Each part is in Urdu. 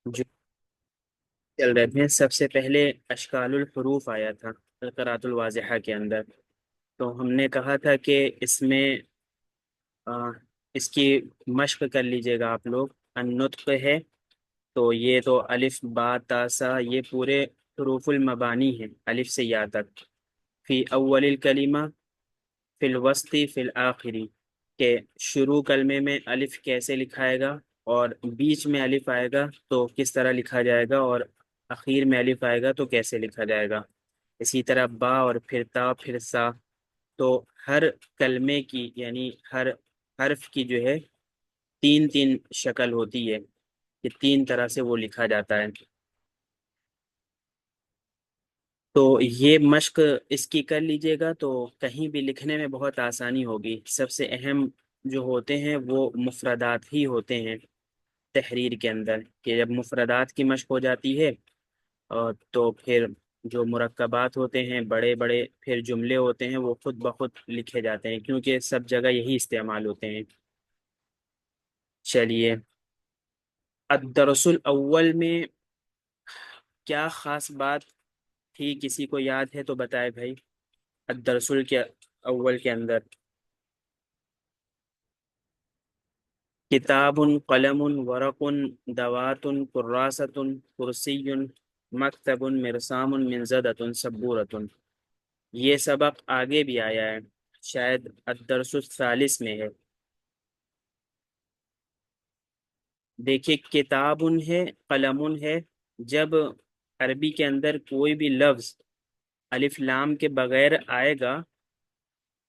جو چل رہے تھے سب سے پہلے اشکال الحروف آیا تھا القراءۃ الواضحہ کے اندر. تو ہم نے کہا تھا کہ اس میں آ، اس کی مشق کر لیجئے گا آپ لوگ. النطق ہے تو یہ تو الف با تا سا یہ پورے حروف المبانی ہیں الف سے یا تک. فی اول الکلمہ، فی الوسطی، فی الآخری، کہ شروع کلمے میں الف کیسے لکھائے گا، اور بیچ میں الف آئے گا تو کس طرح لکھا جائے گا، اور اخیر میں الف آئے گا تو کیسے لکھا جائے گا. اسی طرح با اور پھر تا پھر سا. تو ہر کلمے کی یعنی ہر حرف کی جو ہے تین تین شکل ہوتی ہے کہ تین طرح سے وہ لکھا جاتا ہے. تو یہ مشق اس کی کر لیجئے گا تو کہیں بھی لکھنے میں بہت آسانی ہوگی. سب سے اہم جو ہوتے ہیں وہ مفردات ہی ہوتے ہیں تحریر کے اندر، کہ جب مفردات کی مشق ہو جاتی ہے اور تو پھر جو مرکبات ہوتے ہیں بڑے بڑے پھر جملے ہوتے ہیں وہ خود بخود لکھے جاتے ہیں کیونکہ سب جگہ یہی استعمال ہوتے ہیں. چلیے، الدرس الاول میں کیا خاص بات تھی؟ کسی کو یاد ہے تو بتائے بھائی. الدرس کے اول کے اندر کتاب، قلم، ورق، دوات، کراست، کرسی، مکتب، مرسام، منزدۃ، سبورۃ. یہ سبق آگے بھی آیا ہے، شاید الدرس الثالث میں ہے. دیکھیے، کتاب ہے، قلم ہے. جب عربی کے اندر کوئی بھی لفظ الف لام کے بغیر آئے گا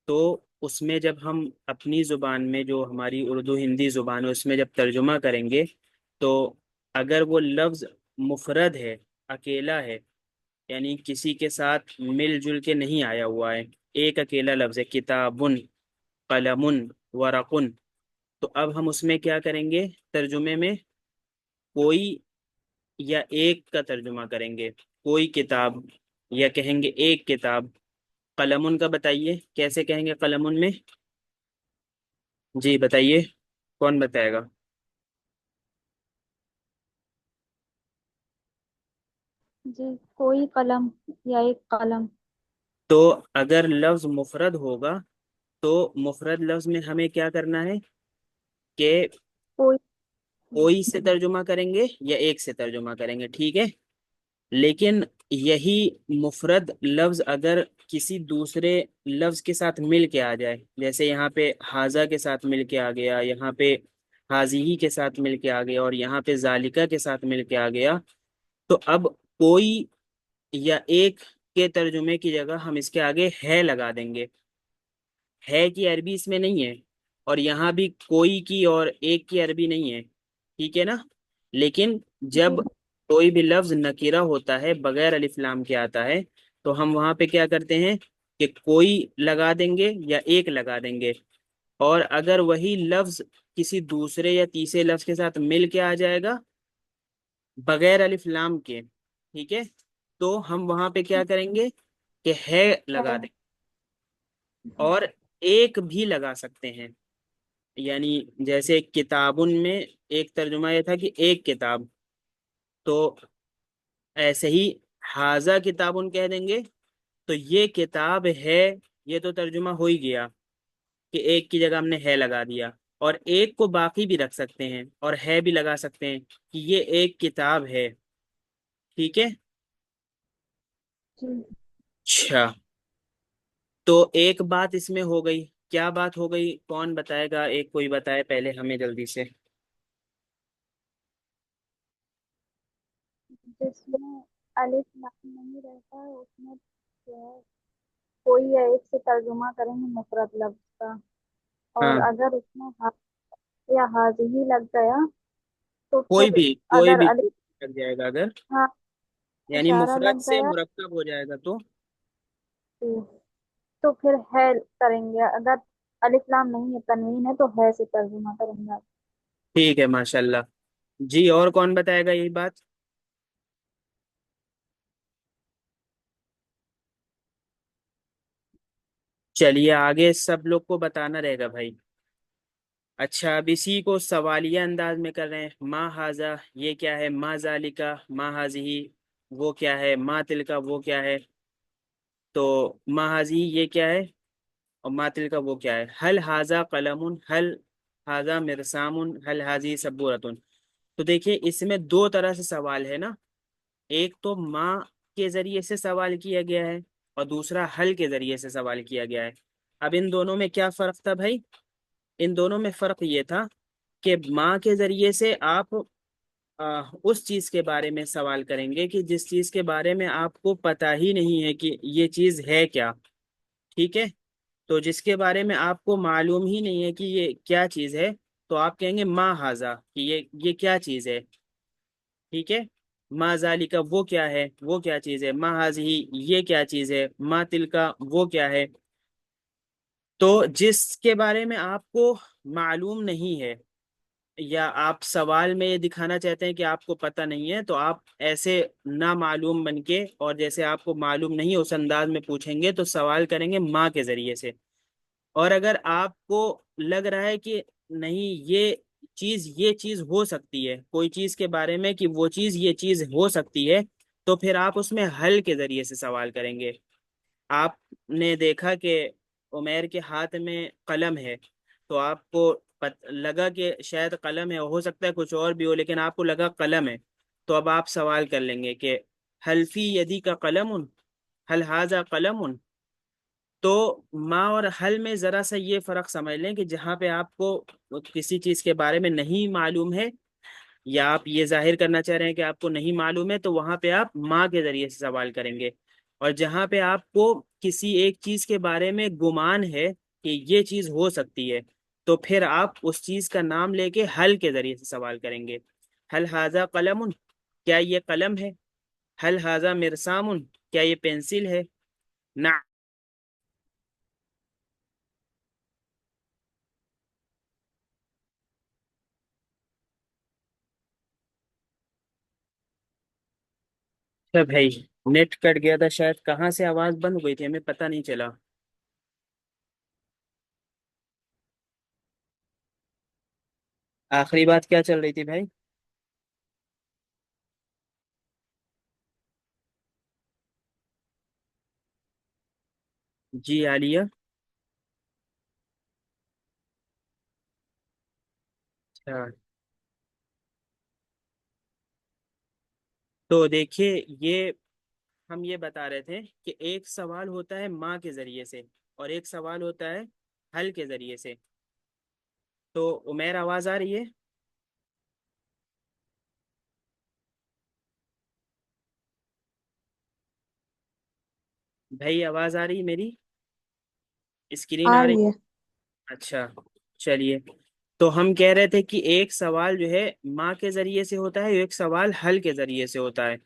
تو اس میں جب ہم اپنی زبان میں جو ہماری اردو ہندی زبان ہے اس میں جب ترجمہ کریں گے تو اگر وہ لفظ مفرد ہے، اکیلا ہے، یعنی کسی کے ساتھ مل جل کے نہیں آیا ہوا ہے، ایک اکیلا لفظ ہے کتابن، قلمن، ورقن، تو اب ہم اس میں کیا کریں گے؟ ترجمے میں کوئی یا ایک کا ترجمہ کریں گے. کوئی کتاب، یا کہیں گے ایک کتاب. قلمن کا بتائیے کیسے کہیں گے قلمن میں؟ جی بتائیے، کون بتائے گا؟ جی، کوئی قلم یا ایک قلم. تو اگر لفظ مفرد ہوگا تو مفرد لفظ میں ہمیں کیا کرنا ہے کہ کوئی. کوئی سے ترجمہ کریں گے یا ایک سے ترجمہ کریں گے، ٹھیک ہے. لیکن یہی مفرد لفظ اگر کسی دوسرے لفظ کے ساتھ مل کے آ جائے، جیسے یہاں پہ حاضہ کے ساتھ مل کے آ گیا، یہاں پہ حاضی کے ساتھ مل کے آ گیا، اور یہاں پہ ذالکہ کے ساتھ مل کے آ گیا، تو اب کوئی یا ایک کے ترجمے کی جگہ ہم اس کے آگے ہے لگا دیں گے. ہے کی عربی اس میں نہیں ہے، اور یہاں بھی کوئی کی اور ایک کی عربی نہیں ہے، ٹھیک ہے نا. لیکن جب جی. کوئی بھی لفظ نکیرہ ہوتا ہے بغیر الف لام کے آتا ہے تو ہم وہاں پہ کیا کرتے ہیں کہ کوئی لگا دیں گے یا ایک لگا دیں گے. اور اگر وہی لفظ کسی دوسرے یا تیسرے لفظ کے ساتھ مل کے آ جائے گا بغیر الف لام کے، ٹھیک ہے، تو ہم وہاں پہ کیا کریں گے کہ ہے لگا ہے. دیں. اور ایک بھی لگا سکتے ہیں، یعنی جیسے کتابن میں ایک ترجمہ یہ تھا کہ ایک کتاب، تو ایسے ہی حاضہ کتابن کہہ دیں گے تو یہ کتاب ہے. یہ تو ترجمہ ہو ہی گیا کہ ایک کی جگہ ہم نے ہے لگا دیا. اور ایک کو باقی بھی رکھ سکتے ہیں اور ہے بھی لگا سکتے ہیں کہ یہ ایک کتاب ہے، ٹھیک ہے. جی. اچھا، تو ایک بات اس میں ہو گئی. کیا بات ہو گئی؟ کون بتائے گا؟ ایک کوئی بتائے پہلے ہمیں جلدی سے. جس میں الف لام نہیں رہتا ہے اس میں جو ہے کوئی یا ایک سے ترجمہ کریں گے مفرد لفظ کا. اور ہاں، اگر اس میں یا حاضی لگ گیا تو کوئی پھر بھی کوئی اگر بھی الف لگ جائے گا اگر، ہاں یعنی اشارہ مفرد لگ سے گیا مرکب ہو جائے گا تو. تو پھر ہے کریں گے. اگر الف لام نہیں ہے تنوین ہے تو ہے سے ترجمہ کریں گے. ٹھیک ہے، ماشاء اللہ. جی، اور کون بتائے گا یہی بات؟ چلیے آگے سب لوگ کو بتانا رہے گا بھائی. اچھا اب اسی کو سوالیہ انداز میں کر رہے ہیں. ما ہاذا یہ کیا ہے، ما ذالکا ما ہاذی وہ کیا ہے، ما تلکا وہ کیا ہے. تو ما ہاذی یہ کیا ہے اور ما تلکا وہ کیا ہے. حل ہاذا قلم، حل ہاذا مرسام، حل ہاذی سبورتن. تو دیکھیے اس میں دو طرح سے سوال ہے نا. ایک تو ماں کے ذریعے سے سوال کیا گیا ہے اور دوسرا حل کے ذریعے سے سوال کیا گیا ہے. اب ان دونوں میں کیا فرق تھا بھائی؟ ان دونوں میں فرق یہ تھا کہ ماں کے ذریعے سے آپ اس چیز کے بارے میں سوال کریں گے کہ جس چیز کے بارے میں آپ کو پتہ ہی نہیں ہے کہ یہ چیز ہے کیا. ٹھیک ہے. تو جس کے بارے میں آپ کو معلوم ہی نہیں ہے کہ یہ کیا چیز ہے، تو آپ کہیں گے ما ہاذا کہ یہ کیا چیز ہے. ٹھیک ہے. ما ذالکا وہ کیا ہے، وہ کیا چیز ہے. ما ہاذی یہ کیا چیز ہے. ما تلکا وہ کیا ہے. تو جس کے بارے میں آپ کو معلوم نہیں ہے یا آپ سوال میں یہ دکھانا چاہتے ہیں کہ آپ کو پتہ نہیں ہے، تو آپ ایسے نامعلوم بن کے اور جیسے آپ کو معلوم نہیں اس انداز میں پوچھیں گے تو سوال کریں گے ماں کے ذریعے سے. اور اگر آپ کو لگ رہا ہے کہ نہیں یہ چیز ہو سکتی ہے کوئی چیز کے بارے میں کہ وہ چیز یہ چیز ہو سکتی ہے، تو پھر آپ اس میں حل کے ذریعے سے سوال کریں گے. آپ نے دیکھا کہ عمیر کے ہاتھ میں قلم ہے، تو آپ کو لگا کہ شاید قلم ہے، ہو سکتا ہے کچھ اور بھی ہو لیکن آپ کو لگا قلم ہے. تو اب آپ سوال کر لیں گے کہ حل فی یدی کا قلم، حل ھذا قلم. تو ماں اور حل میں ذرا سا یہ فرق سمجھ لیں کہ جہاں پہ آپ کو کسی چیز کے بارے میں نہیں معلوم ہے یا آپ یہ ظاہر کرنا چاہ رہے ہیں کہ آپ کو نہیں معلوم ہے، تو وہاں پہ آپ ماں کے ذریعے سے سوال کریں گے. اور جہاں پہ آپ کو کسی ایک چیز کے بارے میں گمان ہے کہ یہ چیز ہو سکتی ہے، تو پھر آپ اس چیز کا نام لے کے حل کے ذریعے سے سوال کریں گے. حل ھذا قلم کیا یہ قلم ہے. حل ھذا مرسام کیا یہ پینسل ہے. نعم. اچھا بھائی، نیٹ کٹ گیا تھا شاید، کہاں سے آواز بند ہو گئی تھی ہمیں پتہ نہیں چلا. آخری بات کیا چل رہی تھی بھائی؟ جی عالیہ. اچھا تو دیکھیے یہ ہم یہ بتا رہے تھے کہ ایک سوال ہوتا ہے ماں کے ذریعے سے اور ایک سوال ہوتا ہے حل کے ذریعے سے. تو عمیر آواز آ رہی ہے؟ بھائی آواز آ رہی ہے میری؟ اسکرین آ آ رہی؟ رہی ہے. اچھا چلیے. تو ہم کہہ رہے تھے کہ ایک سوال جو ہے ماں کے ذریعے سے ہوتا ہے، ایک سوال حل کے ذریعے سے ہوتا ہے.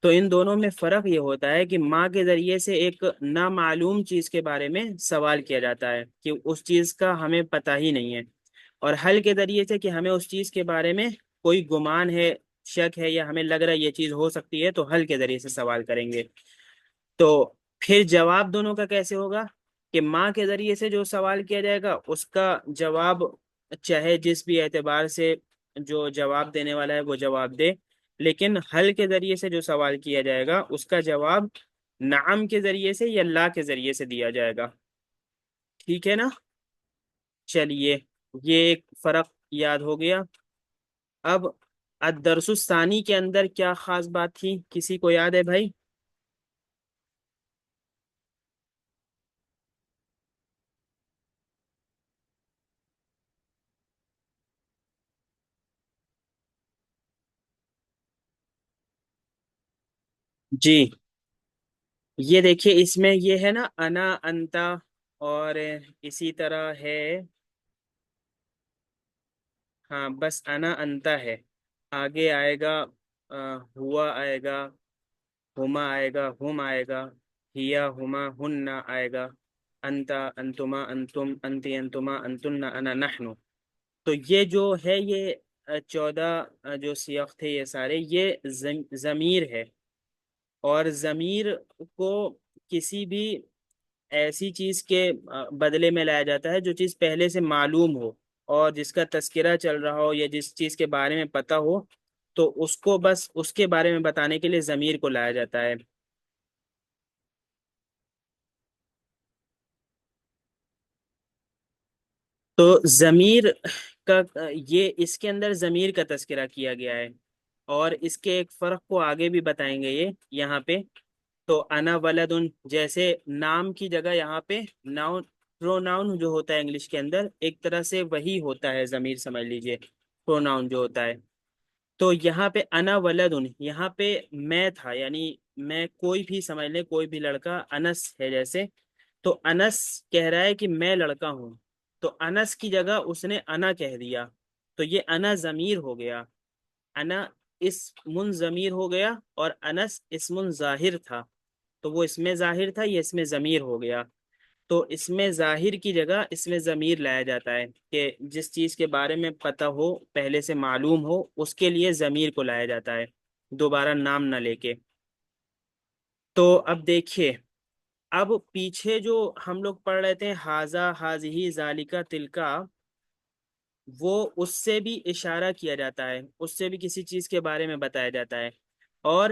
تو ان دونوں میں فرق یہ ہوتا ہے کہ ماں کے ذریعے سے ایک نامعلوم چیز کے بارے میں سوال کیا جاتا ہے کہ اس چیز کا ہمیں پتہ ہی نہیں ہے، اور حل کے ذریعے سے کہ ہمیں اس چیز کے بارے میں کوئی گمان ہے، شک ہے یا ہمیں لگ رہا ہے یہ چیز ہو سکتی ہے، تو حل کے ذریعے سے سوال کریں گے. تو پھر جواب دونوں کا کیسے ہوگا کہ ماں کے ذریعے سے جو سوال کیا جائے گا اس کا جواب چاہے جس بھی اعتبار سے جو جواب دینے والا ہے وہ جواب دے، لیکن حل کے ذریعے سے جو سوال کیا جائے گا اس کا جواب نعم کے ذریعے سے یا لا کے ذریعے سے دیا جائے گا. ٹھیک ہے نا؟ چلیے یہ ایک فرق یاد ہو گیا. اب الدرس الثانی کے اندر کیا خاص بات تھی، کسی کو یاد ہے بھائی؟ جی یہ دیکھیے اس میں یہ ہے نا انا انتا، اور اسی طرح ہے، ہاں بس انا انتا ہے. آگے آئے گا ہوا آئے گا، ہما آئے گا، ہم آئے گا، ہیا ہما ہن آئے گا، انتا انتما انتم انتی انتما انتن انا نحن. تو یہ جو ہے یہ 14 جو سیاق تھے یہ سارے یہ ضمیر ہے. اور ضمیر کو کسی بھی ایسی چیز کے بدلے میں لایا جاتا ہے جو چیز پہلے سے معلوم ہو اور جس کا تذکرہ چل رہا ہو یا جس چیز کے بارے میں پتہ ہو، تو اس کو بس اس کے بارے میں بتانے کے لیے ضمیر کو لایا جاتا ہے۔ تو ضمیر کا یہ اس کے اندر ضمیر کا تذکرہ کیا گیا ہے، اور اس کے ایک فرق کو آگے بھی بتائیں گے یہ یہاں پہ۔ تو انا ولدن، جیسے نام کی جگہ یہاں پہ ناؤن پروناؤن جو ہوتا ہے انگلش کے اندر، ایک طرح سے وہی ہوتا ہے ضمیر، سمجھ لیجئے پروناؤن جو ہوتا ہے۔ تو یہاں پہ انا ولدن، یہاں پہ میں تھا، یعنی میں کوئی بھی سمجھ لیں، کوئی بھی لڑکا انس ہے جیسے، تو انس کہہ رہا ہے کہ میں لڑکا ہوں، تو انس کی جگہ اس نے انا کہہ دیا، تو یہ انا ضمیر ہو گیا۔ انا اسم ضمیر ہو گیا، اور انس اسم ظاہر تھا، تو وہ اس میں ظاہر تھا، یہ اس میں ضمیر ہو گیا۔ تو اس میں ظاہر کی جگہ اس میں ضمیر لایا جاتا ہے، کہ جس چیز کے بارے میں پتہ ہو، پہلے سے معلوم ہو، اس کے لیے ضمیر کو لایا جاتا ہے، دوبارہ نام نہ لے کے۔ تو اب دیکھیے، اب پیچھے جو ہم لوگ پڑھ رہے تھے ہاذا ہاذہی ذالکا تلکا، وہ اس سے بھی اشارہ کیا جاتا ہے، اس سے بھی کسی چیز کے بارے میں بتایا جاتا ہے۔ اور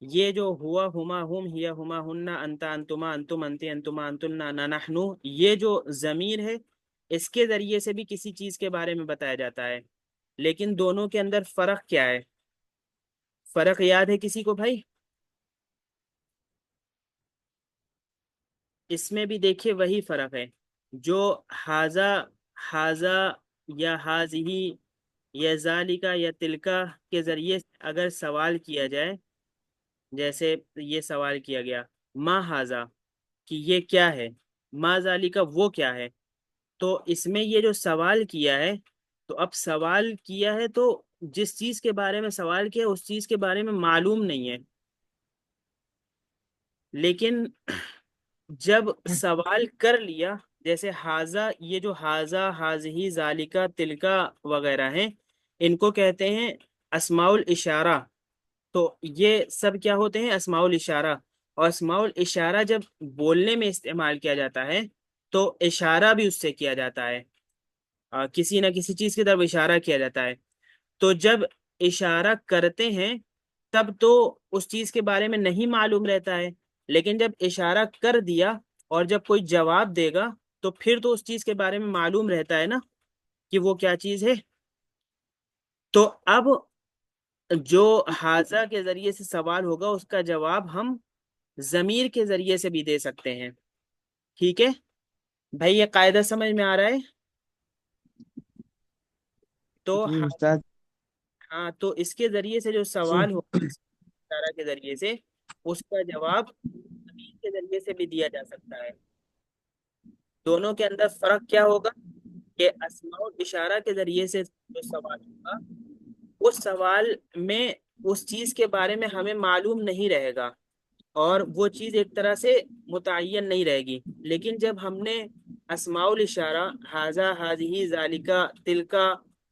یہ جو ہوا ہما ہم ہیا ہما ہننا انتا انتما انتم انتی انتما انتن انا نحنو، یہ جو ضمیر ہے، اس کے ذریعے سے بھی کسی چیز کے بارے میں بتایا جاتا ہے۔ لیکن دونوں کے اندر فرق کیا ہے؟ فرق یاد ہے کسی کو بھائی؟ اس میں بھی دیکھیے وہی فرق ہے، جو ہاذا ہاذا یا ہاذہی یا ذالکا یا تلکا کے ذریعے سے اگر سوال کیا جائے، جیسے یہ سوال کیا گیا ما ہاذا، کہ یہ کیا ہے، ما ذالکا وہ کیا ہے، تو اس میں یہ جو سوال کیا ہے، تو اب سوال کیا ہے تو جس چیز کے بارے میں سوال کیا ہے اس چیز کے بارے میں معلوم نہیں ہے، لیکن جب سوال کر لیا، جیسے ہاذا، یہ جو ہاذا ہاذہی ذالکا تلکا وغیرہ ہیں، ان کو کہتے ہیں اسماء الاشارہ۔ تو یہ سب کیا ہوتے ہیں؟ اسماء الاشارہ۔ اور اسماء الاشارہ جب بولنے میں استعمال کیا جاتا ہے تو اشارہ بھی اس سے کیا جاتا ہے، کسی نہ کسی چیز کی طرف اشارہ کیا جاتا ہے۔ تو جب اشارہ کرتے ہیں تب تو اس چیز کے بارے میں نہیں معلوم رہتا ہے، لیکن جب اشارہ کر دیا اور جب کوئی جواب دے گا تو پھر تو اس چیز کے بارے میں معلوم رہتا ہے نا کہ وہ کیا چیز ہے۔ تو اب جو حاضہ کے ذریعے سے سوال ہوگا اس کا جواب ہم ضمیر کے ذریعے سے بھی دے سکتے ہیں، ٹھیک ہے بھائی؟ یہ قاعدہ سمجھ میں آ رہا ہے؟ تو جی استاد ہاں، تو اس کے ذریعے سے جو جی سوال ہوگا اشارہ کے ذریعے سے، اس کا جواب ضمیر کے ذریعے سے بھی دیا جا سکتا ہے۔ دونوں کے اندر فرق کیا ہوگا؟ کہ اسماء الاشارہ کے ذریعے سے جو سوال ہوگا، اس سوال میں اس چیز کے بارے میں ہمیں معلوم نہیں رہے گا، اور وہ چیز ایک طرح سے متعین نہیں رہے گی۔ لیکن جب ہم نے اسماء الاشارہ ہاذا ہاذہی ذالکا تلکا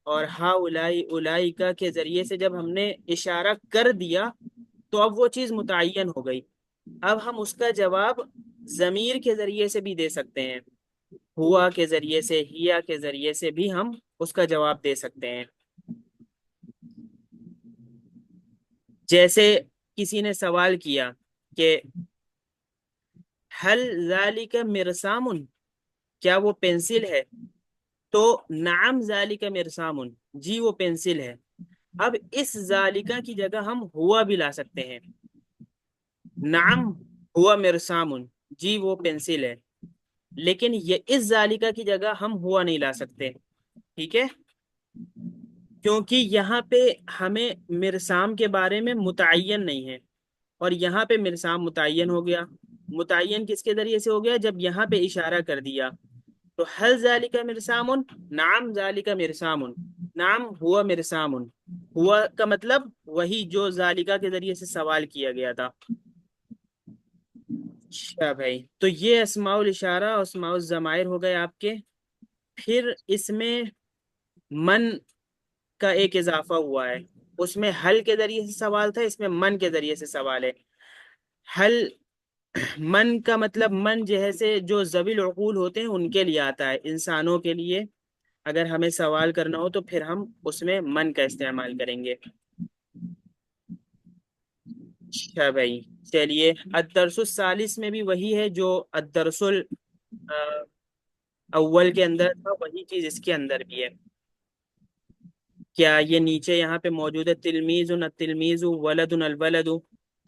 اور ہا الائی اولائکا کے ذریعے سے جب ہم نے اشارہ کر دیا تو اب وہ چیز متعین ہو گئی، اب ہم اس کا جواب ضمیر کے ذریعے سے بھی دے سکتے ہیں، ہوا کے ذریعے سے، ہیا کے ذریعے سے بھی ہم اس کا جواب دے سکتے ہیں۔ جیسے کسی نے سوال کیا کہ حل ذالک مرسام، کیا وہ پینسل ہے؟ تو نعم ذالک مرسام، جی وہ پینسل ہے۔ اب اس ذالکہ کی جگہ ہم ہوا بھی لا سکتے ہیں، نعم ہوا مرسام، جی وہ پینسل ہے، لیکن یہ اس ذالکہ کی جگہ ہم ہوا نہیں لا سکتے، ٹھیک ہے؟ کیونکہ یہاں پہ ہمیں مرسام کے بارے میں متعین نہیں ہے، اور یہاں پہ مرسام متعین ہو گیا۔ متعین کس کے ذریعے سے ہو گیا؟ جب یہاں پہ اشارہ کر دیا، تو حل ذالک مرسام، نعم ذالک مرسام، نعم ہوا مرسام، ہوا کا مطلب وہی جو ذالکہ کے ذریعے سے سوال کیا گیا تھا۔ اچھا بھائی، تو یہ اسماء الاشارہ اور اسماء الضمائر ہو گئے آپ کے۔ پھر اس میں من کا ایک اضافہ ہوا ہے، اس میں حل کے ذریعے سے سوال تھا، اس میں من کے ذریعے سے سوال ہے۔ حل، من کا مطلب من جیسے جو ذوی العقول ہوتے ہیں ان کے لیے آتا ہے، انسانوں کے لیے اگر ہمیں سوال کرنا ہو تو پھر ہم اس میں من کا استعمال کریں گے. اچھا بھائی چلیے، الدرس الثالث میں بھی وہی ہے جو الدرس الاول کے اندر تھا، وہی چیز اس کے اندر بھی ہے. کیا یہ نیچے یہاں پہ موجود ہے تلمیذ التلمیذ ولد الولد،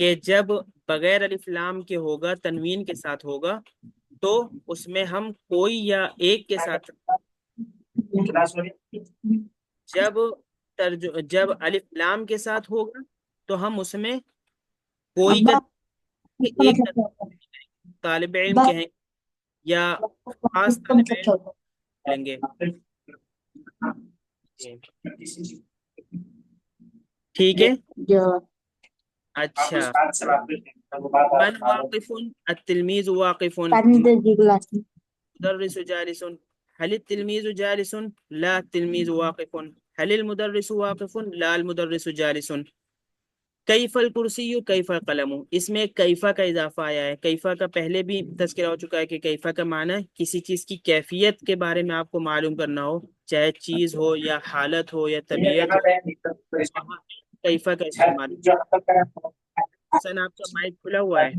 کہ جب بغیر الف لام کے ہوگا، تنوین کے ساتھ ہوگا، تو اس میں ہم کوئی یا ایک کے ساتھ. جب جب الف لام کے ساتھ ہوگا تو ہم اس میں کوئی کا ایک طالب علم کہیں یا خاص طالب علم لیں گے. ٹھیک ہے. اچھا، من واقف التلمیذ واقف المدرس جالس. هل التلميذ جالس؟ لا التلميذ واقف. هل المدرس واقف؟ لا المدرس جالس. کیف الکرسی کیف القلم، اس میں کیفا کا اضافہ آیا ہے. کیفا کا پہلے بھی تذکرہ ہو چکا ہے کہ کیفا کا معنی ہے کسی چیز کی کیفیت کے بارے میں آپ کو معلوم کرنا ہو، چاہے چیز ہو یا حالت ہو یا طبیعت ہو، وہاں کیفا کا استعمال. حسن آپ کا مائک کھلا ہوا ہے.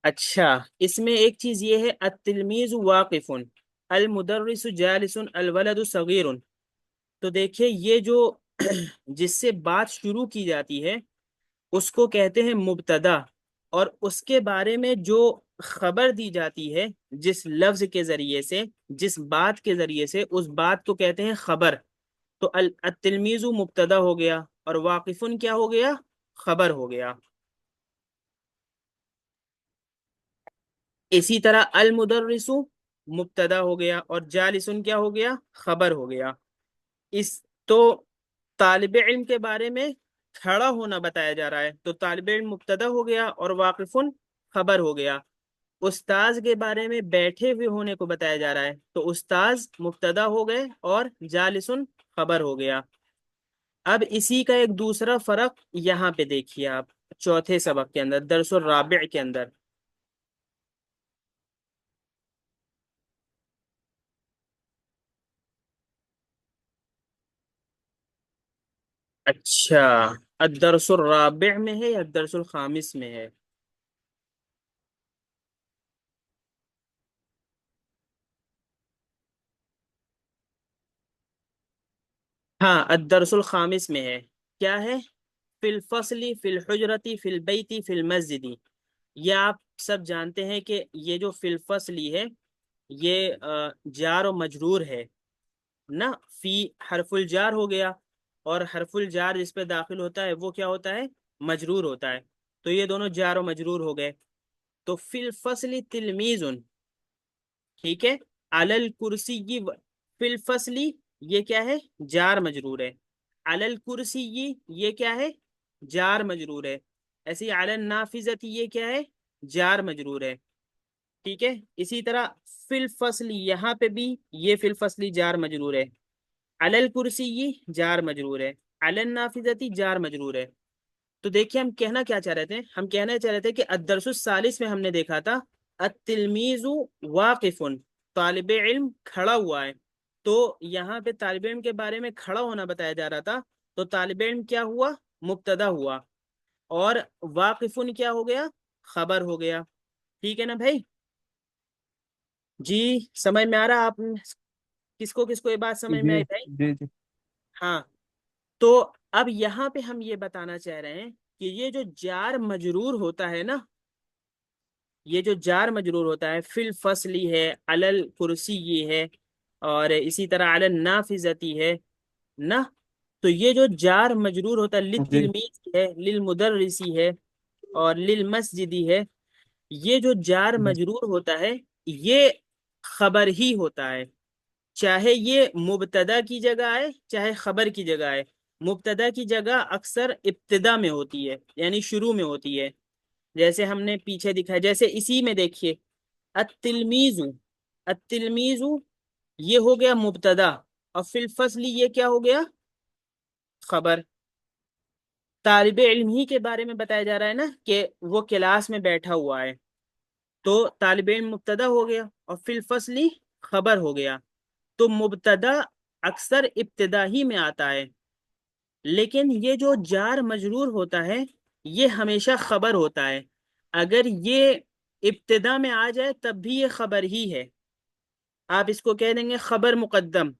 اچھا، اس میں ایک چیز یہ ہے التلمیذ واقف، المدرس جالس، الولد صغیر. تو دیکھیے یہ جو جس سے بات شروع کی جاتی ہے اس کو کہتے ہیں مبتدا، اور اس کے بارے میں جو خبر دی جاتی ہے جس لفظ کے ذریعے سے، جس بات کے ذریعے سے، اس بات کو کہتے ہیں خبر. تو التلمیذ مبتدا ہو گیا اور واقفن کیا ہو گیا؟ خبر ہو گیا. اسی طرح المدرس مبتدا ہو گیا اور جالسن کیا ہو گیا؟ خبر ہو گیا. اس تو طالب علم کے بارے میں کھڑا ہونا بتایا جا رہا ہے تو طالب علم مبتدا ہو گیا اور واقفن خبر ہو گیا. استاذ کے بارے میں بیٹھے ہوئے ہونے کو بتایا جا رہا ہے تو استاذ مبتدا ہو گئے اور جالسن خبر ہو گیا. اب اسی کا ایک دوسرا فرق یہاں پہ دیکھیے آپ، چوتھے سبق کے اندر، درس الرابع کے اندر. اچھا، الدرس الرابع میں ہے یا الدرس الخامس میں ہے؟ ہاں، الدرس الخامس میں ہے. کیا ہے؟ فی الفصل، فی الحجرتی، فی البیتی، فی المسجدی. یہ آپ سب جانتے ہیں کہ یہ جو فی الفصلی ہے یہ جار و مجرور ہے نا. فی حرف الجار ہو گیا اور حرف الجار جس پہ داخل ہوتا ہے وہ کیا ہوتا ہے؟ مجرور ہوتا ہے. تو یہ دونوں جار و مجرور ہو گئے. تو فی الفصل تلمیذ، ٹھیک ہے. علی الکرسی، فی الفصلی یہ کیا ہے؟ جار مجرور ہے. علی الکرسی یہ کیا ہے؟ جار مجرور ہے. ایسے ہی علی النافذۃ یہ کیا ہے؟ جار مجرور ہے. ٹھیک ہے. اسی طرح فی الفصل یہاں پہ بھی یہ فی الفصل جار مجرور ہے. علی الکرسی جار مجرور ہے. علی النافذۃ جار مجرور ہے. تو دیکھیے ہم کہنا کیا چاہ رہے تھے، ہم کہنا چاہ رہے تھے کہ الدرس الثالث میں ہم نے دیکھا تھا التلمیذ واقف، طالب علم کھڑا ہوا ہے. تو یہاں پہ طالب علم کے بارے میں کھڑا ہونا بتایا جا رہا تھا تو طالب علم کیا ہوا؟ مبتدا ہوا اور واقفن کیا ہو گیا؟ خبر ہو گیا. ٹھیک ہے نا بھائی؟ جی سمجھ میں آ رہا؟ آپ کس کو یہ بات سمجھ میں جی آئی بھائی؟ جی جی ہاں. تو اب یہاں پہ ہم یہ بتانا چاہ رہے ہیں کہ یہ جو جار مجرور ہوتا ہے نا، یہ جو جار مجرور ہوتا ہے فی الفصلی ہے، علی الکرسی یہ ہے، اور اسی طرح علی النافذتی ہے نا. تو یہ جو جار مجرور ہوتا ہے جی للتلمیذ ہے، للمدرسی ہے اور للمسجدی ہے، یہ جو جار جی مجرور ہوتا ہے یہ خبر ہی ہوتا ہے، چاہے یہ مبتدا کی جگہ آئے چاہے خبر کی جگہ آئے. مبتدا کی جگہ اکثر ابتدا میں ہوتی ہے یعنی شروع میں ہوتی ہے، جیسے ہم نے پیچھے دکھایا. جیسے اسی میں دیکھیے التلمیذ، التلمیذ یہ ہو گیا مبتدا اور فی الفصل یہ کیا ہو گیا؟ خبر. طالب علم ہی کے بارے میں بتایا جا رہا ہے نا کہ وہ کلاس میں بیٹھا ہوا ہے، تو طالب علم مبتدا ہو گیا اور فی الفصل خبر ہو گیا۔ تو مبتدا اکثر ابتدا ہی میں آتا ہے، لیکن یہ جو جار مجرور ہوتا ہے یہ ہمیشہ خبر ہوتا ہے۔ اگر یہ ابتدا میں آ جائے تب بھی یہ خبر ہی ہے۔ آپ اس کو کہہ دیں گے خبر مقدم،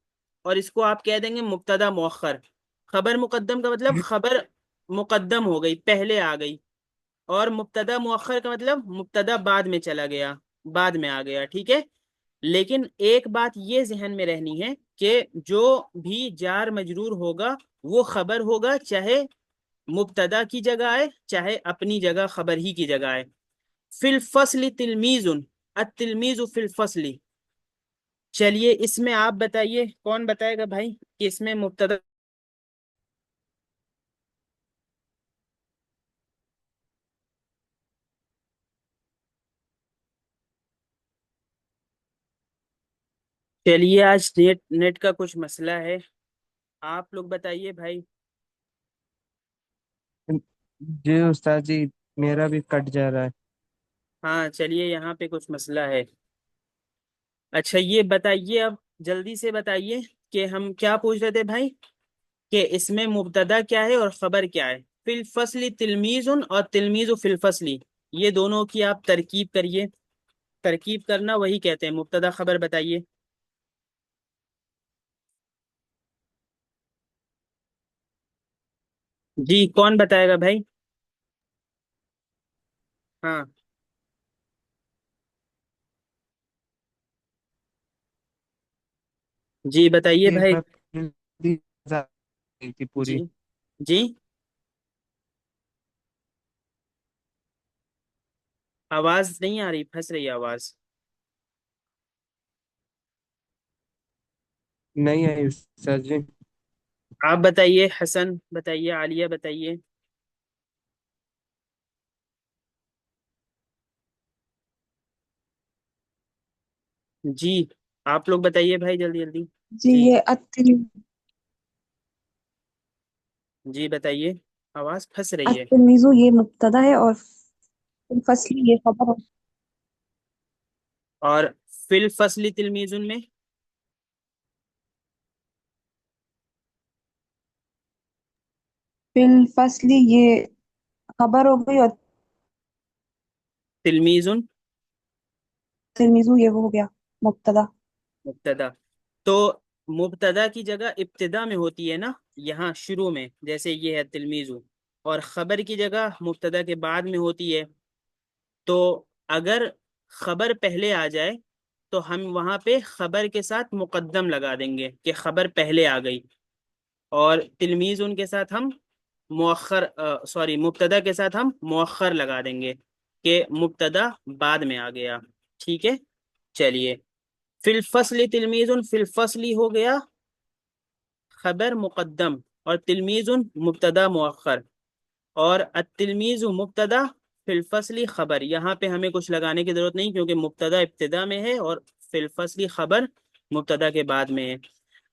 اور اس کو آپ کہہ دیں گے مبتدا مؤخر۔ خبر مقدم کا مطلب خبر مقدم ہو گئی، پہلے آ گئی، اور مبتدا مؤخر کا مطلب مبتدا بعد میں چلا گیا، بعد میں آ گیا، ٹھیک ہے۔ لیکن ایک بات یہ ذہن میں رہنی ہے کہ جو بھی جار مجرور ہوگا وہ خبر ہوگا، چاہے مبتدا کی جگہ آئے چاہے اپنی جگہ خبر ہی کی جگہ آئے۔ فی الفصل تلمیذ، التلمیذ فی الفصل۔ چلیے اس میں آپ بتائیے، کون بتائے گا بھائی کہ اس میں مبتدا؟ چلیے آج نیٹ کا کچھ مسئلہ ہے، آپ لوگ بتائیے بھائی۔ جی استاد جی، میرا بھی کٹ جا رہا ہے۔ ہاں چلیے، یہاں پہ کچھ مسئلہ ہے۔ اچھا یہ بتائیے اب، جلدی سے بتائیے کہ ہم کیا پوچھ رہے تھے بھائی، کہ اس میں مبتدا کیا ہے اور خبر کیا ہے۔ فی الفصل تلمیذ اور تلمیذ فی الفصل، یہ دونوں کی آپ ترکیب کریے۔ ترکیب کرنا وہی کہتے ہیں، مبتدا خبر بتائیے۔ جی کون بتائے گا بھائی؟ ہاں جی بتائیے یہ بھائی۔ میں تھی جی پوری۔ جی، آواز نہیں آ رہی، پھنس رہی ہے آواز۔ نہیں آئی استاد جی۔ آپ بتائیے، حسن بتائیے، عالیہ بتائیے۔ جی آپ لوگ بتائیے بھائی، جلدی جلدی۔ جی جی یہ جی بتائیے، آواز پھنس رہی ہے۔ التلمیذ یہ مبتدا ہے اور الفصل یہ خبر ہے۔ اور فی الفصل تلمیذ میں فی الفصل یہ خبر ہو گئی اور تلمیذ التلمیذ یہ ہو گیا مبتدا۔ مبتدا، تو مبتدا کی جگہ ابتدا میں ہوتی ہے نا، یہاں شروع میں، جیسے یہ ہے تلمیذ، اور خبر کی جگہ مبتدا کے بعد میں ہوتی ہے۔ تو اگر خبر پہلے آ جائے تو ہم وہاں پہ خبر کے ساتھ مقدم لگا دیں گے کہ خبر پہلے آ گئی، اور تلمیذ ان کے ساتھ ہم مؤخر، سوری مبتدا کے ساتھ ہم مؤخر لگا دیں گے کہ مبتدا بعد میں آ گیا، ٹھیک ہے۔ چلیے، فی الفصل تلمیذ، فی الفصل ہو گیا خبر مقدم، اور تلمیذ مبتدا مؤخر، اور التلمیذ مبتدا فی الفصل خبر۔ یہاں پہ ہمیں کچھ لگانے کی ضرورت نہیں کیونکہ مبتدا ابتدا میں ہے اور فی الفصل خبر مبتدا کے بعد میں ہے۔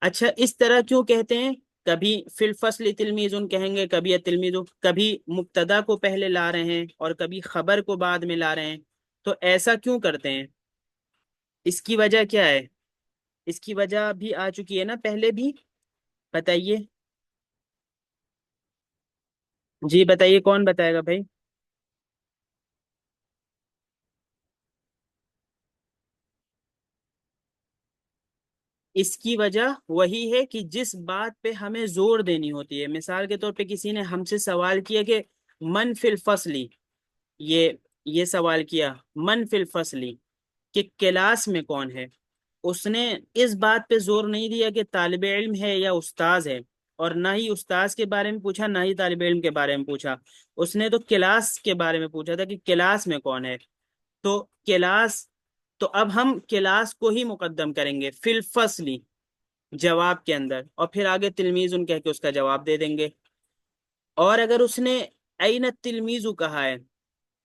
اچھا اس طرح کیوں کہتے ہیں؟ کبھی فی الفصل تلمیذ کہیں گے، کبھی التلمیذ، کبھی مبتدا کو پہلے لا رہے ہیں اور کبھی خبر کو بعد میں لا رہے ہیں، تو ایسا کیوں کرتے ہیں؟ اس کی وجہ کیا ہے؟ اس کی وجہ بھی آ چکی ہے نا پہلے بھی، بتائیے۔ جی بتائیے، کون بتائے گا بھائی؟ اس کی وجہ وہی ہے کہ جس بات پہ ہمیں زور دینی ہوتی ہے، مثال کے طور پہ کسی نے ہم سے سوال کیا کہ من فی الفصلی، یہ یہ سوال کیا من فی الفصلی، کہ کلاس میں کون ہے۔ اس نے اس بات پہ زور نہیں دیا کہ طالب علم ہے یا استاذ ہے، اور نہ ہی استاذ کے بارے میں پوچھا نہ ہی طالب علم کے بارے میں پوچھا، اس نے تو کلاس کے بارے میں پوچھا تھا کہ کلاس میں کون ہے۔ تو کلاس، تو اب ہم کلاس کو ہی مقدم کریں گے فی الفصل جواب کے اندر، اور پھر آگے تلمیذ کہہ کے اس کا جواب دے دیں گے۔ اور اگر اس نے این التلمیذ کہا ہے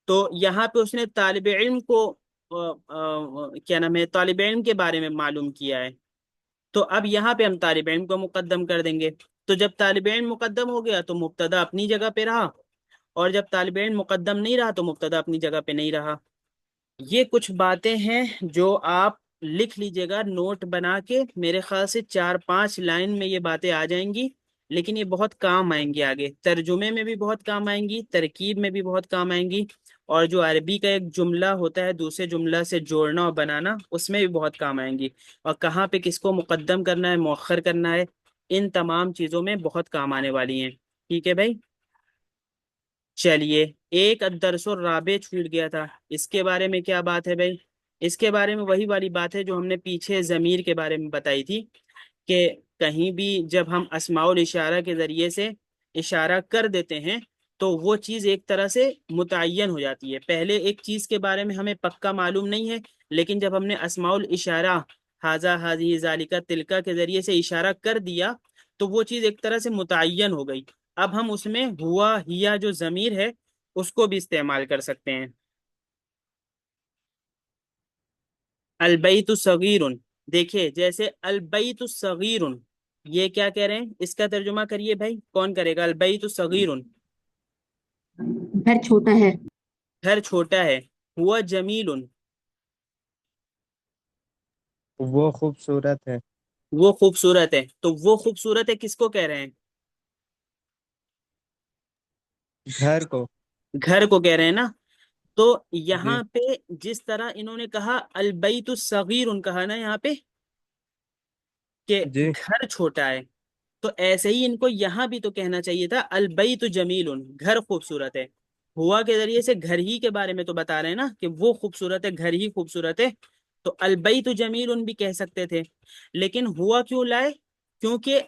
تو یہاں پہ اس نے طالب علم کو کیا نام ہے، طالب علم کے بارے میں معلوم کیا ہے، تو اب یہاں پہ ہم طالب علم کو مقدم کر دیں گے۔ تو جب طالب علم مقدم ہو گیا تو مبتدا اپنی جگہ پہ رہا، اور جب طالب علم مقدم نہیں رہا تو مبتدا اپنی جگہ پہ نہیں رہا۔ یہ کچھ باتیں ہیں جو آپ لکھ لیجئے گا نوٹ بنا کے، میرے خیال سے 4-5 لائن میں یہ باتیں آ جائیں گی، لیکن یہ بہت کام آئیں گی آگے، ترجمے میں بھی بہت کام آئیں گی، ترکیب میں بھی بہت کام آئیں گی، اور جو عربی کا ایک جملہ ہوتا ہے دوسرے جملہ سے جوڑنا اور بنانا، اس میں بھی بہت کام آئیں گی، اور کہاں پہ کس کو مقدم کرنا ہے مؤخر کرنا ہے، ان تمام چیزوں میں بہت کام آنے والی ہیں۔ ٹھیک ہے بھائی؟ چلیے، ایک الدرس الرابع چھوٹ گیا تھا، اس کے بارے میں کیا بات ہے بھائی؟ اس کے بارے میں وہی والی بات ہے جو ہم نے پیچھے ضمیر کے بارے میں بتائی تھی، کہ کہیں بھی جب ہم اسماء الاشارہ کے ذریعے سے اشارہ کر دیتے ہیں تو وہ چیز ایک طرح سے متعین ہو جاتی ہے۔ پہلے ایک چیز کے بارے میں ہمیں پکا معلوم نہیں ہے، لیکن جب ہم نے اسماء الاشارہ ہاذا ہاذی ذالکا تلکا کے ذریعے سے اشارہ کر دیا تو وہ چیز ایک طرح سے متعین ہو گئی۔ اب ہم اس میں ہوا ہیا جو ضمیر ہے اس کو بھی استعمال کر سکتے ہیں۔ البیت صغیر، دیکھیے جیسے البیت صغیر، یہ کیا کہہ رہے ہیں؟ اس کا ترجمہ کریے بھائی، کون کرے گا؟ البیت صغیر، گھر چھوٹا ہے۔ گھر چھوٹا ہے۔ ہوا جمیل، وہ خوبصورت ہے۔ وہ خوبصورت ہے، تو وہ خوبصورت ہے کس کو کہہ رہے ہیں؟ گھر کو۔ گھر کو کہہ رہے ہیں نا؟ تو جی یہاں پہ جس طرح انہوں نے کہا البیت الصغیر کہا نا یہاں پہ کہ جی گھر چھوٹا ہے، تو ایسے ہی ان کو یہاں بھی تو کہنا چاہیے تھا البیت جمیل، گھر خوبصورت ہے۔ ہوا کے ذریعے سے گھر ہی کے بارے میں تو بتا رہے ہیں نا کہ وہ خوبصورت ہے، گھر ہی خوبصورت ہے، تو البیت جمیل بھی کہہ سکتے تھے، لیکن ہوا کیوں لائے؟ کیونکہ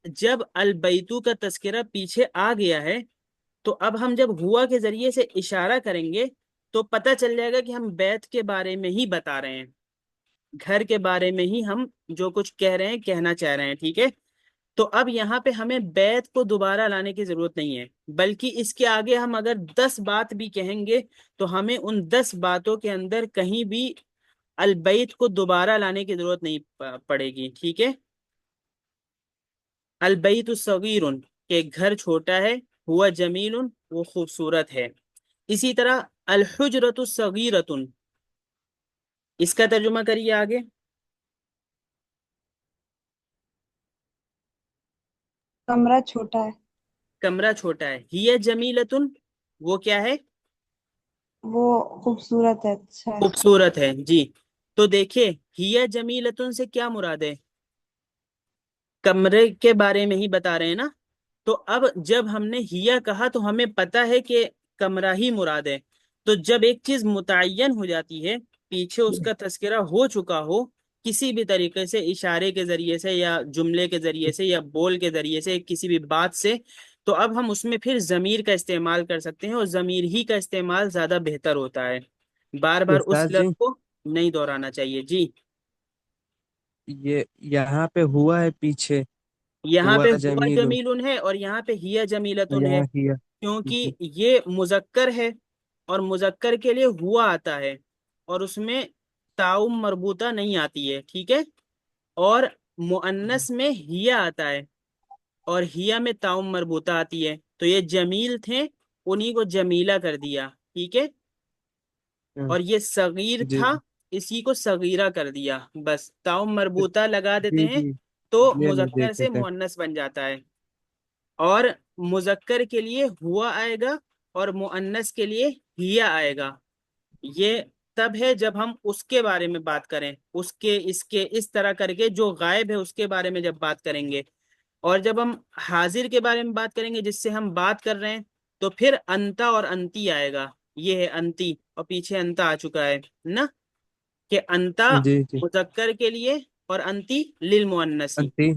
جب البیتو کا تذکرہ پیچھے آ گیا ہے تو اب ہم جب ہوا کے ذریعے سے اشارہ کریں گے تو پتہ چل جائے گا کہ ہم بیت کے بارے میں ہی بتا رہے ہیں، گھر کے بارے میں ہی ہم جو کچھ کہہ رہے ہیں کہنا چاہ رہے ہیں۔ ٹھیک ہے؟ تو اب یہاں پہ ہمیں بیت کو دوبارہ لانے کی ضرورت نہیں ہے، بلکہ اس کے آگے ہم اگر 10 بات بھی کہیں گے تو ہمیں ان 10 باتوں کے اندر کہیں بھی البیت کو دوبارہ لانے کی ضرورت نہیں پڑے گی۔ ٹھیک ہے؟ البیت الصغیر، کہ گھر چھوٹا ہے، ہوا جمیل، وہ خوبصورت ہے۔ اسی طرح الحجرۃ الصغیرۃ، اس کا ترجمہ کریے آگے۔ کمرہ چھوٹا ہے۔ کمرہ چھوٹا ہے۔ ہی جمیلۃ، وہ کیا ہے؟ وہ خوبصورت ہے، اچھا ہے۔ خوبصورت ہے جی۔ تو دیکھیں ہی جمیلتن سے کیا مراد ہے؟ کمرے کے بارے میں ہی بتا رہے ہیں نا؟ تو اب جب ہم نے ہیا کہا تو ہمیں پتا ہے کہ کمرہ ہی مراد ہے، تو جب ایک چیز متعین ہو جاتی ہے، پیچھے اس کا تذکرہ ہو چکا ہو کسی بھی طریقے سے، اشارے کے ذریعے سے یا جملے کے ذریعے سے یا بول کے ذریعے سے، کسی بھی بات سے، تو اب ہم اس میں پھر ضمیر کا استعمال کر سکتے ہیں، اور ضمیر ہی کا استعمال زیادہ بہتر ہوتا ہے، بار بار اس استاد جی، لفظ کو نہیں دہرانا چاہیے جی۔ یہ یہاں پہ ہوا ہے پیچھے، یہاں ہوا پہ ہوا جمیل، جمیل ہے اور یہاں پہ ہیا جمیلتن ہے، یہاں کیا۔ کیونکہ جی یہ مذکر ہے، اور مذکر کے لیے ہوا آتا ہے، اور اس میں تعاون مربوطہ نہیں آتی ہے۔ ٹھیک ہے؟ اور مؤنث میں ہیا آتا ہے، اور ہیا میں تعاون مربوطہ آتی ہے، تو یہ جمیل تھے، انہی کو جمیلہ کر دیا۔ ٹھیک ہے؟ اور یہ صغیر جی تھا، اسی کو صغیرہ کر دیا، بس تعاون مربوطہ لگا دیتے جی ہیں جی، تو یہ میں مذکر دیکھے سے تھے۔ مؤنث بن جاتا ہے، اور مذکر کے لیے ہوا آئے گا اور مؤنث کے لیے ہیا آئے گا۔ یہ تب ہے جب ہم اس کے بارے میں بات کریں، اس کے، اس کے، اس طرح کر کے جو غائب ہے اس کے بارے میں جب بات کریں گے، اور جب ہم حاضر کے بارے میں بات کریں گے جس سے ہم بات کر رہے ہیں تو پھر انتا اور انتی آئے گا۔ یہ ہے انتی، اور پیچھے انتا آ چکا ہے نا، کہ انتا جی جی، مذکر کے لیے اور انتی للمؤنثی۔ انتی۔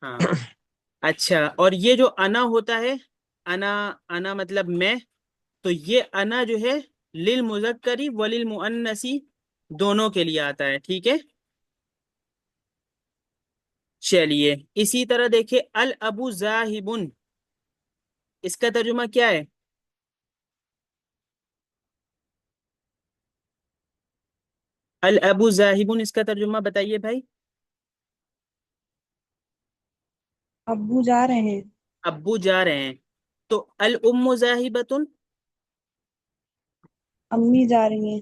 ہاں، اچھا، اور یہ جو انا ہوتا ہے، انا، انا مطلب میں، تو یہ انا جو ہے للمذکری وللمؤنثی دونوں کے لیے آتا ہے۔ ٹھیک ہے؟ چلیے، اسی طرح دیکھیں الابو ذاہبن، اس کا ترجمہ کیا ہے؟ الابو ذاہبن، اس کا ترجمہ بتائیے بھائی۔ ابو جا رہے ہیں. ابو جا رہے ہیں. تو الام ذاہبۃ، امی جا رہی ہیں.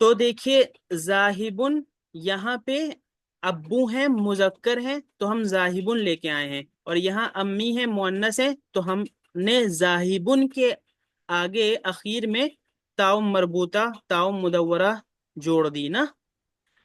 تو دیکھیے ذاہبن یہاں پہ ابو ہیں مذکر ہیں تو ہم ذاہبن لے کے آئے ہیں، اور یہاں امی ہیں مؤنث ہیں تو ہم نے ذاہبن کے آگے اخیر میں تاؤ مربوطہ تاؤ مدورہ جوڑ دی نا.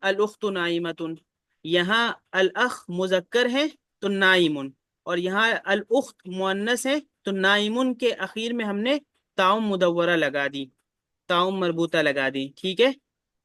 الاخت نائمۃ، یہاں الاخ مذکر ہے تو نائم، اور یہاں الاخت مؤنث ہے تو نائم کے اخیر میں ہم نے تاؤ مدورہ لگا دی، تاؤ مربوطہ لگا دی. ٹھیک ہے،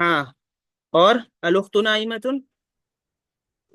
ہاں. اور الاخت نائمۃ.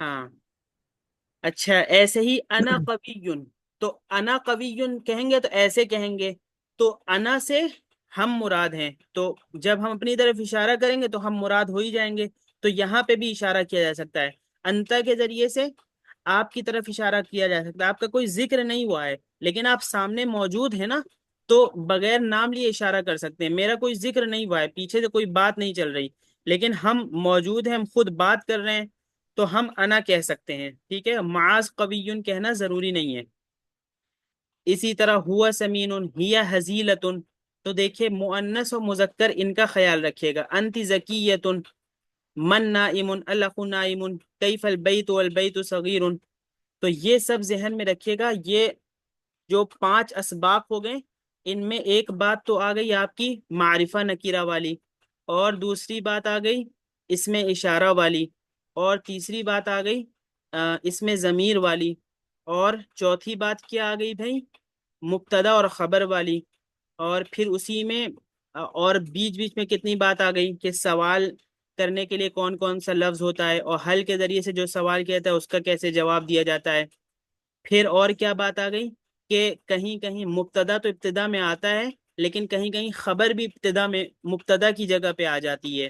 ہاں. اچھا ایسے ہی انا قوی، تو انا قوی کہیں گے تو ایسے کہیں گے، تو انا سے ہم مراد ہیں، تو جب ہم اپنی طرف اشارہ کریں گے تو ہم مراد ہو ہی جائیں گے. تو یہاں پہ بھی اشارہ کیا جا سکتا ہے، انتا کے ذریعے سے آپ کی طرف اشارہ کیا جا سکتا ہے. آپ کا کوئی ذکر نہیں ہوا ہے لیکن آپ سامنے موجود ہیں نا، تو بغیر نام لیے اشارہ کر سکتے ہیں. میرا کوئی ذکر نہیں ہوا ہے، پیچھے سے کوئی بات نہیں چل رہی، لیکن ہم موجود ہیں، ہم خود بات کر رہے ہیں، تو ہم انا کہہ سکتے ہیں. ٹھیک ہے، معاذ قوی کہنا ضروری نہیں ہے. اسی طرح ہوا سمین، ہی حزیلۃ، تو دیکھیے مؤنث و مذکر ان کا خیال رکھیے گا. انت ذکیۃ، من نائم الاخ نائم، کیف البیت والبیت صغیر. تو یہ سب ذہن میں رکھیے گا. یہ جو 5 اسباق ہو گئے، ان میں ایک بات تو آ گئی آپ کی معرفہ نکیرہ والی، اور دوسری بات آ گئی اس میں اشارہ والی، اور تیسری بات آ گئی اس میں ضمیر والی، اور چوتھی بات کیا آ گئی بھائی؟ مبتدا اور خبر والی. اور پھر اسی میں اور بیچ بیچ میں کتنی بات آ گئی کہ سوال کرنے کے لیے کون کون سا لفظ ہوتا ہے، اور حل کے ذریعے سے جو سوال کیا جاتا ہے اس کا کیسے جواب دیا جاتا ہے. پھر اور کیا بات آ گئی کہ کہیں کہیں مبتدا تو ابتدا میں آتا ہے، لیکن کہیں کہیں خبر بھی ابتدا میں مبتدا کی جگہ پہ آ جاتی ہے.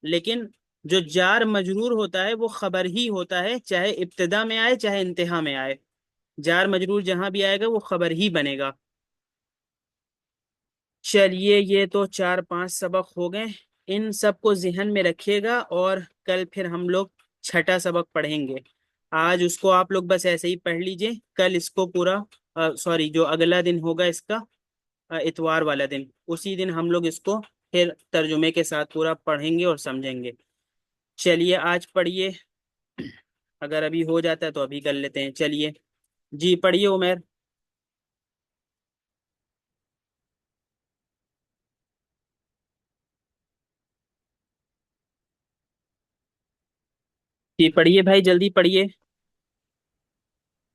لیکن جو جار مجرور ہوتا ہے وہ خبر ہی ہوتا ہے، چاہے ابتدا میں آئے چاہے انتہا میں آئے. جار مجرور جہاں بھی آئے گا وہ خبر ہی بنے گا. چلیے یہ تو 4-5 سبق ہو گئے، ان سب کو ذہن میں رکھیے گا، اور کل پھر ہم لوگ چھٹا سبق پڑھیں گے. آج اس کو آپ لوگ بس ایسے ہی پڑھ لیجئے، کل اس کو پورا سوری جو اگلا دن ہوگا اس کا اتوار والا دن، اسی دن ہم لوگ اس کو پھر ترجمے کے ساتھ پورا پڑھیں گے اور سمجھیں گے. چلیے آج پڑھیے، اگر ابھی ہو جاتا ہے تو ابھی کر لیتے ہیں. چلیے جی پڑھیے عمیر. جی پڑھیے بھائی، جلدی پڑھیے.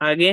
آگے.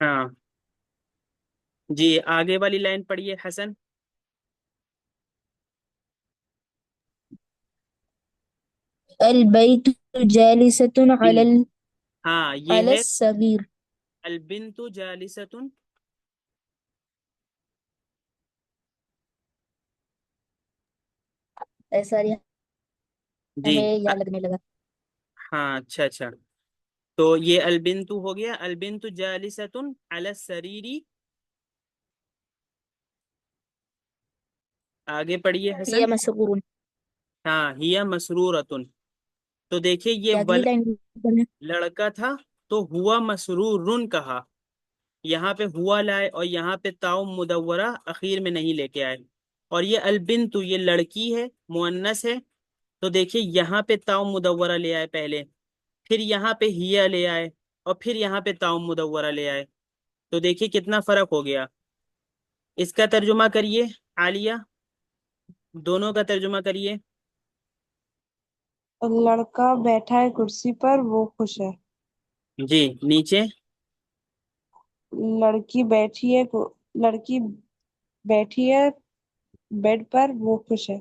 ہاں جی آگے والی لائن پڑھیے حسن. البيت جالسة جی ہاں یہ على ہے الصغير. البنت جالست. سوری جی ہمیں یہاں لگنے لگا. ہاں اچھا اچھا. تو یہ البنت ہو گیا. البنت جالست علی السریر. آگے پڑھیے هي حسن. مسرور. ہاں ہی مسرورتن. تو دیکھیے یہ یہ اگلی لائن لڑکا تھا تو ہوا مسرورن کہا، یہاں پہ ہوا لائے اور یہاں پہ تاؤ مدورہ اخیر میں نہیں لے کے آئے. اور یہ البنت یہ لڑکی ہے مؤنث ہے، تو دیکھیے یہاں پہ تاؤ مدورہ لے آئے پہلے، پھر یہاں پہ ہیا لے آئے، اور پھر یہاں پہ تاؤ مدورہ لے آئے. تو دیکھیے کتنا فرق ہو گیا. اس کا ترجمہ کریے عالیہ، دونوں کا ترجمہ کریے. لڑکا بیٹھا ہے کرسی پر، وہ خوش ہے. جی نیچے. لڑکی لڑکی بیٹھی ہے بیڈ پر، وہ خوش ہے.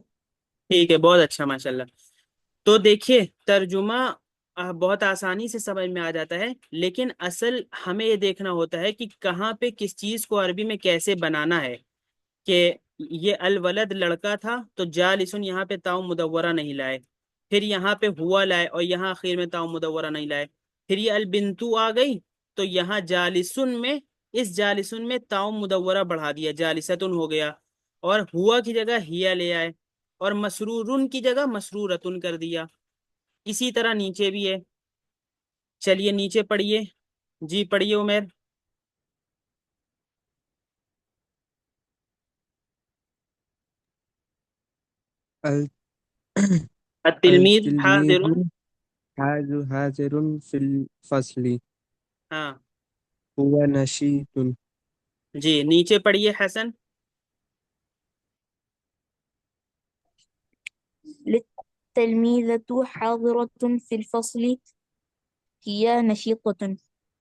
ٹھیک ہے بہت اچھا ماشاءاللہ. تو دیکھیے ترجمہ بہت آسانی سے سمجھ میں آ جاتا ہے، لیکن اصل ہمیں یہ دیکھنا ہوتا ہے کہ کہاں پہ کس چیز کو عربی میں کیسے بنانا ہے. کہ یہ الولد لڑکا تھا تو جالسن یہاں پہ تاؤ مدورہ نہیں لائے، پھر یہاں پہ ہوا لائے اور یہاں آخر میں تاؤ مدورہ نہیں لائے، پھر یہ البنتو آ گئی تو یہاں جالسن میں اس جالسن میں تاؤ مدورہ بڑھا دیا، جالستن ہو گیا، اور ہوا کی جگہ ہیا لے آئے، اور مسرورن کی جگہ مسرورتن کر دیا۔ اسی طرح نیچے بھی ہے، چلیے نیچے پڑھیے، جی پڑھیے عمیر۔ ال- التلميذ التلميذ حاضر۔ حاضر في الفصل، ہاں هو نشيط. جی نیچے پڑھیے حسن۔ التلميذة حاضرة في الفصل هي نشيطة